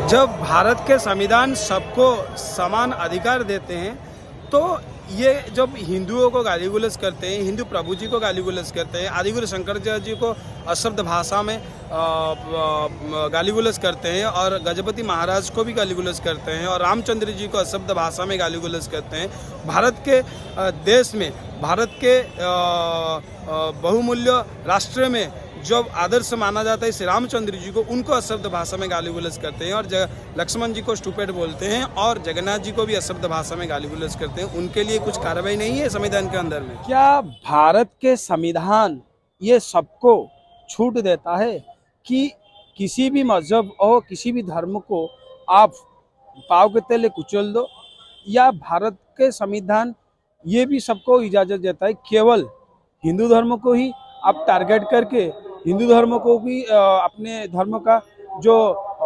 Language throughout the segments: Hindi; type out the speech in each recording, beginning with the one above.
जब भारत के संविधान सबको समान अधिकार देते हैं तो ये जब हिंदुओं को गाली गुलज करते हैं, हिंदू प्रभु जी को गाली गुलज करते हैं, आदिगुरु शंकराचार्य जी को अशब्द भाषा में गाली गुलज करते हैं और गजपति महाराज को भी गाली गुलज करते हैं और रामचंद्र जी को अशब्द भाषा में गाली गुलज करते हैं। भारत के देश में, भारत के बहुमूल्य राष्ट्र में जो आदर्श माना जाता है श्री रामचंद्र जी को, उनको अशब्द भाषा में गाली गुलज करते हैं और लक्ष्मण जी को स्टूपिड बोलते हैं और जगन्नाथ जी को भी अशब्द भाषा में गाली गुलज करते हैं। उनके लिए कुछ कार्रवाई नहीं है संविधान के अंदर में? क्या भारत के संविधान ये सबको छूट देता है कि किसी भी मजहब और किसी भी धर्म को आप पाँव के तले कुचल दो, या भारत के संविधान ये भी सबको इजाज़त देता है केवल हिंदू धर्म को ही आप टारगेट करके हिंदू धर्म को भी अपने धर्म का जो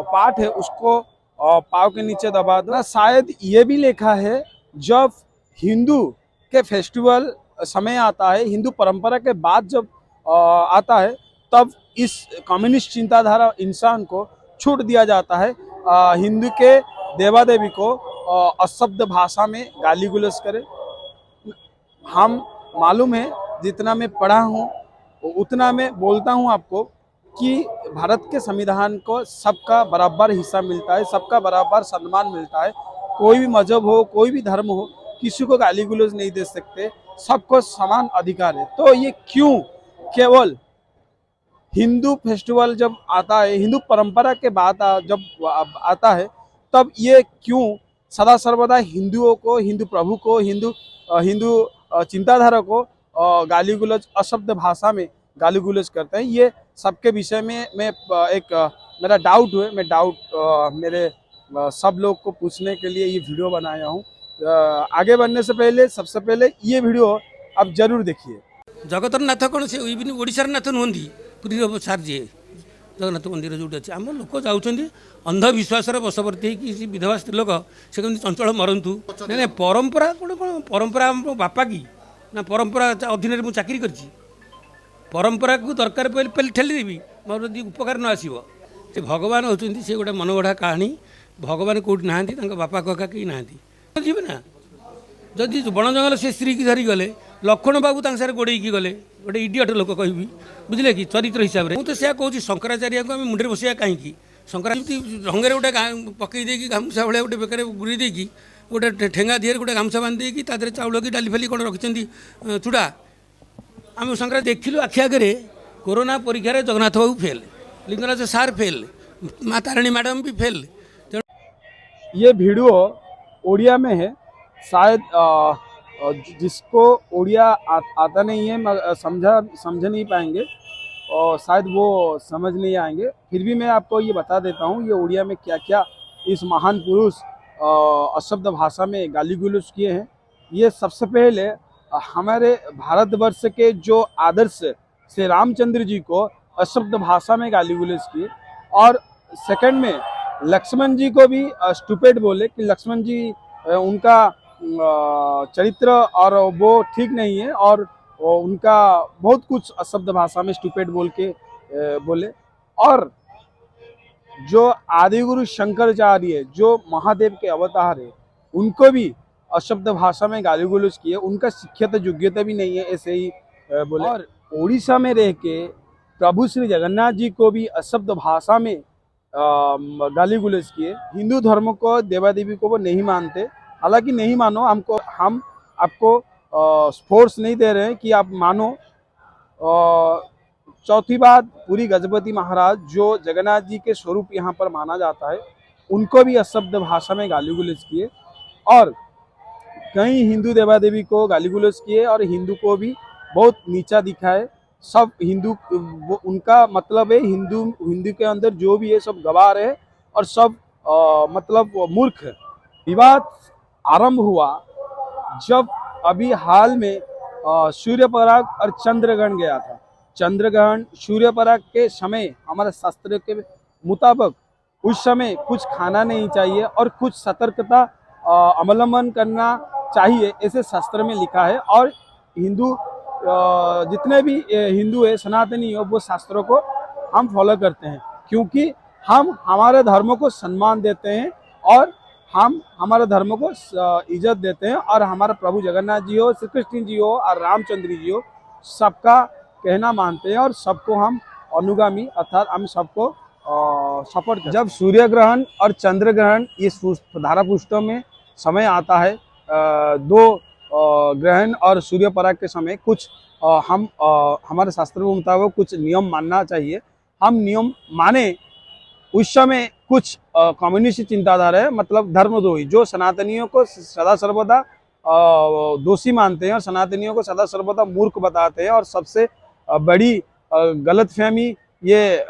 पाठ है उसको पाँव के नीचे दबा दो? शायद ये भी लिखा है जब हिंदू के फेस्टिवल समय आता है, हिंदू परंपरा के बाद जब आता है, तब इस कम्युनिस्ट चिंताधारा इंसान को छूट दिया जाता है हिंदू के देवा देवी को अशब्द भाषा में गाली गुलज करे। हम मालूम है, जितना मैं पढ़ा हूँ उतना मैं बोलता हूँ आपको कि भारत के संविधान को सबका बराबर हिस्सा मिलता है, सबका बराबर सम्मान मिलता है। कोई भी मजहब हो, कोई भी धर्म हो, किसी को गाली गुलज नहीं दे सकते, सबको समान अधिकार है। तो ये क्यों केवल हिंदू फेस्टिवल जब आता है, हिंदू परंपरा के बाद जब आता है, तब ये क्यों सदा सर्वदा हिंदुओं को, हिंदू प्रभु को, हिंदू चिंताधारा को गाली गुलज अशब्द भाषा में गाली गुलज करते हैं? ये सबके विषय में मैं मेरा डाउट है, मैं मेरे सब लोग को पूछने के लिए ये वीडियो बनाया हूँ। आगे बढ़ने से पहले सबसे पहले ये वीडियो आप जरूर देखिए। जगतर नाथ कौन से ओडिशार नाथ नुहति पुरी सार जी जगन्नाथ मंदिर जो अच्छे आम लोक जाऊँच अंधविश्वास बशवर्ती कि विधवा स्त्री लोक से कमी चंचल मरतु ना परंपरा कौन कौन परंपरा बापा की ना परंपरा अधीन में चाकरी कर परंपरा को दरकार पहले ठेलीदेवी मोर यदि उपकार न आसो से भगवान होती से गोटे मनगढ़ा कहानी। भगवान कौट ना बापा कका कहीं ना जी ना जदि बण जंगल से स्त्री की धरी गले लक्ष्मण बाबू सारे गोड़े गले गोटे इडियट लोक कह बुझे कि चरित्र हिसाब से मुझे तो कहूँ शंकराचार्य को आम मुंडे बसैया कहीं शंकराचार्य रंगे गोटे पकई देकी गामछा भाया गोटे बेकार गुरी देकी गोटे ठेंगा दिहर गोटे गामछा बांधी देकी तादेह चाउल कि डाली फाली कौन रखिंट चूड़ा आम शंकरा देखिलु आखि आगे कोरोना परीक्षा जगन्नाथ बाबू फेल, लिंगराज सार फेल, माँ तारिणी मैडम भी फेल। ये वीडियो ओडिया में है, शायद जिसको ओडिया आता नहीं है समझ नहीं पाएंगे और शायद वो समझ नहीं आएंगे। फिर भी मैं आपको ये बता देता हूँ ये ओडिया में क्या क्या इस महान पुरुष अशब्द भाषा में गाली गुलज किए हैं। ये सबसे पहले हमारे भारतवर्ष के जो आदर्श श्री रामचंद्र जी को अशब्द भाषा में गाली गुलज किए और सेकंड में लक्ष्मण जी को भी स्टूपिड बोले कि लक्ष्मण जी उनका चरित्र और वो ठीक नहीं है और उनका बहुत कुछ अशब्द भाषा में स्टूपिड बोल के बोले। और जो आदिगुरु शंकराचार्य जो महादेव के अवतार है उनको भी अशब्द भाषा में गाली गुलज किए, उनका शिक्षित योग्यता भी नहीं है ऐसे ही बोले। और उड़ीसा में रह के प्रभु श्री जगन्नाथ जी को भी अशब्द भाषा में गाली गुलज किए। हिंदू धर्म को, देवा देवी को वो नहीं मानते, हालांकि नहीं मानो, हम आपको फोर्स नहीं दे रहे हैं कि आप मानो। चौथी बात, पूरी गजपति महाराज जो जगन्नाथ जी के स्वरूप यहाँ पर माना जाता है, उनको भी अशब्द भाषा में गाली गुलज किए और कई हिंदू देवा देवी को गाली गुलज किए और हिंदू को भी बहुत नीचा दिखाए। सब हिंदू, उनका मतलब है हिंदू के अंदर जो भी है सब गवार है और सब मतलब मूर्ख है। विवाद आरंभ हुआ जब अभी हाल में सूर्यपराग और चंद्रग्रहण गया था। चंद्रग्रहण सूर्यपराग के समय हमारे शास्त्र के मुताबिक उस समय कुछ खाना नहीं चाहिए और कुछ सतर्कता अवलंबन करना चाहिए, ऐसे शास्त्र में लिखा है। और हिंदू जितने भी हिंदू है, सनातनी हो, वो शास्त्रों को हम फॉलो करते हैं क्योंकि हम हमारे धर्म को सम्मान देते हैं और हम हमारे धर्म को इज्जत देते हैं और हमारे प्रभु जगन्नाथ जी हो, श्री कृष्ण जी हो और रामचंद्र जी हो, सबका कहना मानते हैं और सबको हम अनुगामी अर्थात हम सबको सपोर्ट करते हैं। जब सूर्य ग्रहण और चंद्र ग्रहण इस धारा पृष्ठों में समय आता है, दो ग्रहण और सूर्य पराग के समय कुछ हम हमारे शास्त्रों के मुताबिक कुछ नियम मानना चाहिए। हम नियम माने उस समय कुछ कम्युनिस्ट चिंताधारा है, मतलब धर्मद्रोही जो सनातनियों को सदा सर्वदा दोषी मानते हैं और सनातनियों को सदा सर्वदा मूर्ख बताते हैं और सबसे बड़ी गलतफहमी ये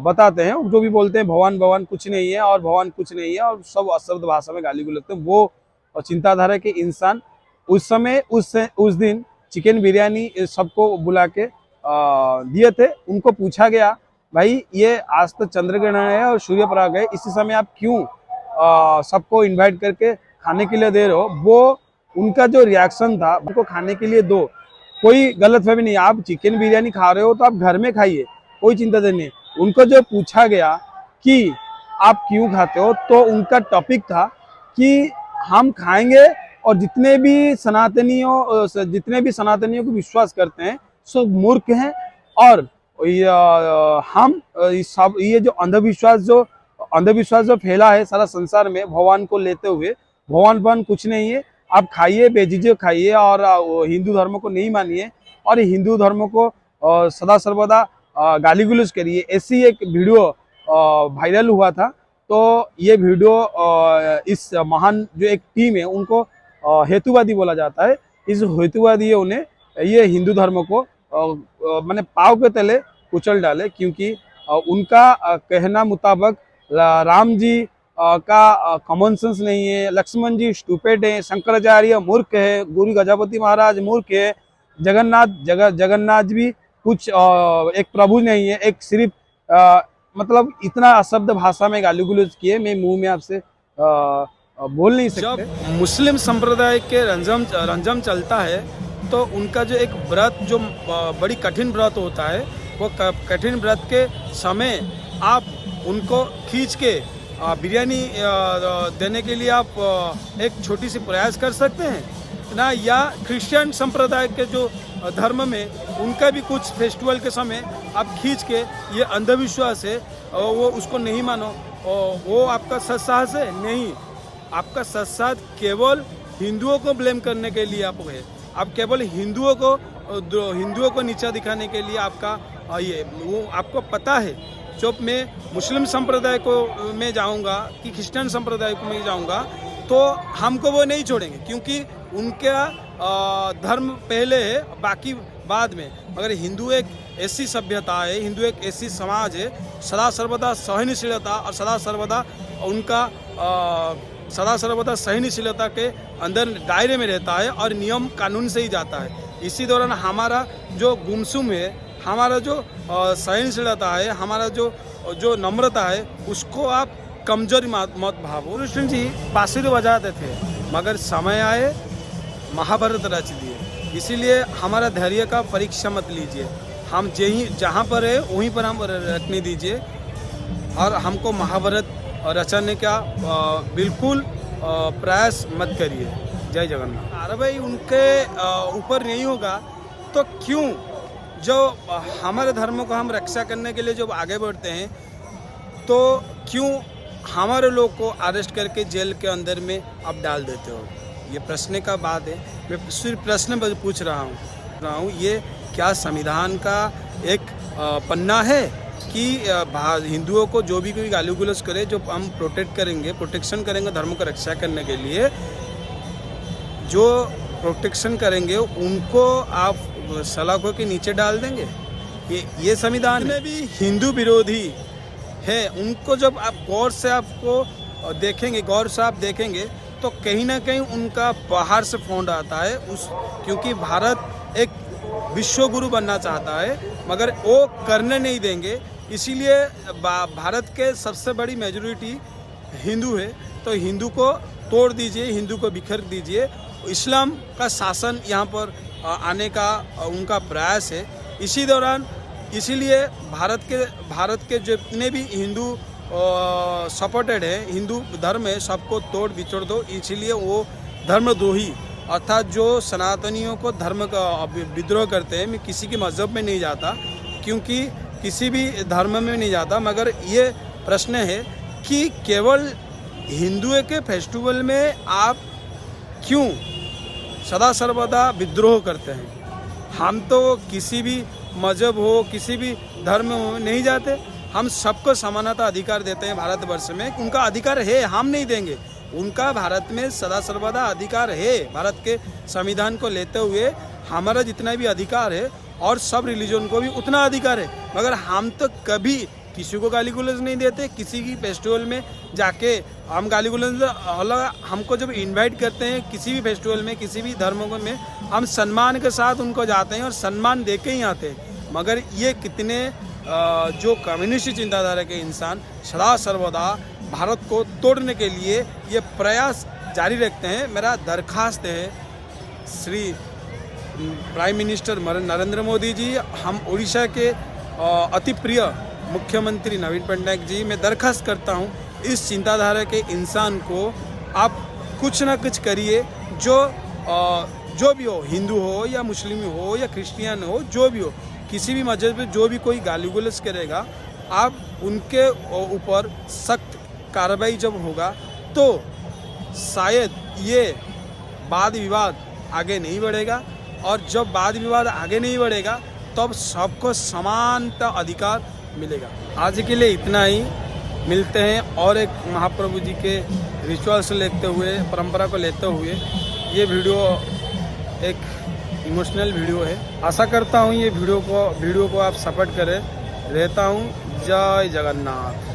बताते हैं, जो भी बोलते हैं भगवान भगवान कुछ नहीं है और भगवान कुछ नहीं है और सब अशब्द भाषा में गाली गुलोते हैं। वो चिंताधारा के इंसान उस समय उस दिन चिकन बिरयानी सबको बुला के दिए थे। उनको पूछा गया, भाई ये आज तो चंद्र ग्रहण है और सूर्य पराग है, इसी समय आप क्यों सबको इनवाइट करके खाने के लिए दे रहे हो? वो उनका जो रिएक्शन था, उनको खाने के लिए दो, कोई गलतफहमी नहीं, आप चिकन बिरयानी खा रहे हो तो आप घर में खाइए, कोई चिंता नहीं। उनको जो पूछा गया कि आप क्यों खाते हो, तो उनका टॉपिक था कि हम खाएंगे और जितने भी सनातनियों को विश्वास करते हैं सब मूर्ख हैं और हम सब ये जो अंधविश्वास जो फैला है सारा संसार में भगवान को लेते हुए, भगवान कुछ नहीं है, आप खाइए, बेझिझक खाइए और हिंदू धर्म को नहीं मानिए और हिंदू धर्म को सदा सर्वदा गाली गलौज करिए। ऐसी एक वीडियो वायरल हुआ था। तो ये वीडियो इस महान जो एक टीम है उनको हेतुवादी बोला जाता है। इस हेतुवादियों ने ये हिंदू धर्म को मैंने पाँव के तले कुचल डाले, क्योंकि उनका कहना मुताबिक राम जी का कॉमन सेंस नहीं है, लक्ष्मण जी स्टूपिड है, शंकराचार्य मूर्ख है, गुरु गजापति महाराज मूर्ख है, जगन्नाथ भी कुछ एक प्रभु नहीं है, एक सिर्फ मतलब इतना अशब्द भाषा में गाली गलौज किए, मैं मुंह में आपसे बोल नहीं सकते। जब मुस्लिम संप्रदाय के रंजम चलता है तो उनका जो एक व्रत जो बड़ी कठिन व्रत होता है, वो कठिन व्रत के समय आप उनको खींच के बिरयानी देने के लिए आप एक छोटी सी प्रयास कर सकते हैं ना। या क्रिश्चियन संप्रदाय के जो धर्म में उनका भी कुछ फेस्टिवल के समय आप खींच के ये अंधविश्वास है वो उसको नहीं मानो, वो आपका सत्साहस है नहीं। आपका सत्साहस केवल हिंदुओं को ब्लेम करने के लिए आप है, आप केवल हिंदुओं को नीचा दिखाने के लिए आपका ये वो आपको पता है। जब मैं मुस्लिम संप्रदाय को में जाऊंगा कि क्रिश्चियन संप्रदाय को में जाऊंगा तो हमको वो नहीं छोड़ेंगे, क्योंकि उनका धर्म पहले है बाकी बाद में। मगर हिंदू एक ऐसी सभ्यता है, हिंदू एक ऐसी समाज है, सदा सर्वदा सहनशीलता और सदा सर्वदा सहनशीलता के अंदर दायरे में रहता है और नियम कानून से ही जाता है। इसी दौरान हमारा जो गुमसुम है, हमारा जो सहनशीलता है, हमारा जो नम्रता है, उसको आप कमजोरी मत भावो। कृष्ण जी बांसुरी बजाते थे मगर समय आए महाभारत रच दिए। इसीलिए हमारा धैर्य का परीक्षा मत लीजिए, हम जहाँ पर है वहीं पर हम रखने दीजिए और हमको महाभारत रचने का बिल्कुल प्रयास मत करिए। जय जगन्नाथ। अरे भाई उनके ऊपर नहीं होगा तो क्यों जो हमारे धर्म को हम रक्षा करने के लिए जब आगे बढ़ते हैं तो क्यों हमारे लोग को अरेस्ट करके जेल के अंदर में आप डाल देते हो? ये प्रश्न का बात है। मैं सिर्फ प्रश्न पूछ रहा हूँ ये क्या संविधान का एक पन्ना है कि हिंदुओं को जो भी कोई गाली गलौज करे, जो हम प्रोटेक्शन करेंगे धर्म को रक्षा करने के लिए, जो प्रोटेक्शन करेंगे उनको आप सलाखों के नीचे डाल देंगे? ये संविधान में भी हिंदू विरोधी है। उनको जब आप गौर से आप देखेंगे तो कहीं ना कहीं उनका बाहर से फौंड आता है क्योंकि भारत एक विश्व गुरु बनना चाहता है मगर वो करने नहीं देंगे। इसीलिए भारत के सबसे बड़ी मेजॉरिटी हिंदू है, तो हिंदू को तोड़ दीजिए, हिंदू को बिखर दीजिए। इस्लाम का शासन यहाँ पर आने का उनका प्रयास है। इसी दौरान इसीलिए भारत के जितने भी हिंदू सपोर्टेड है, हिंदू धर्म है सबको तोड़ बिचोड़ दो, इसलिए वो धर्मद्रोही अर्थात जो सनातनियों को धर्म का विद्रोह करते हैं। मैं किसी के मज़हब में नहीं जाता, क्योंकि किसी भी धर्म में नहीं जाता, मगर ये प्रश्न है कि केवल हिंदुओं के फेस्टिवल में आप क्यों सदा सर्वदा विद्रोह करते हैं। हम तो किसी भी मजहब हो, किसी भी धर्म हो नहीं जाते, हम सबको समानता अधिकार देते हैं भारतवर्ष में। उनका अधिकार है, हम नहीं देंगे, उनका भारत में सदा सर्वदा अधिकार है। भारत के संविधान को लेते हुए हमारा जितना भी अधिकार है और सब रिलीजन को भी उतना अधिकार है, मगर हम तो कभी किसी को गाली गुलज नहीं देते। किसी की फेस्टिवल में जाके हम गाली गुलज, हमको जब इनवाइट करते हैं किसी भी फेस्टिवल में, किसी भी धर्मों में, हम सम्मान के साथ उनको जाते हैं और सम्मान दे के ही आते हैं। मगर ये कितने जो कम्युनिस्ट चिंताधारा के इंसान सदा सर्वदा भारत को तोड़ने के लिए ये प्रयास जारी रखते हैं। मेरा दरखास्त है श्री प्राइम मिनिस्टर नरेंद्र मोदी जी, हम उड़ीसा के अति प्रिय मुख्यमंत्री नवीन पटनायक जी, मैं दरखास्त करता हूँ इस चिंताधारा के इंसान को आप कुछ ना कुछ करिए। जो भी हो, हिंदू हो या मुस्लिम हो या क्रिश्चियन हो, जो भी हो, किसी भी मजहब में जो भी कोई गाली गलौज करेगा, आप उनके ऊपर सख्त कार्रवाई जब होगा तो शायद ये वाद विवाद आगे नहीं बढ़ेगा। और जब वाद विवाद आगे नहीं बढ़ेगा तब सबको समानता अधिकार मिलेगा। आज के लिए इतना ही, मिलते हैं और एक महाप्रभु जी के रिचुअल्स लेते हुए, परंपरा को लेते हुए। ये वीडियो एक इमोशनल वीडियो है, आशा करता हूँ ये वीडियो को आप सपोर्ट करें। रहता हूँ, जय जगन्नाथ।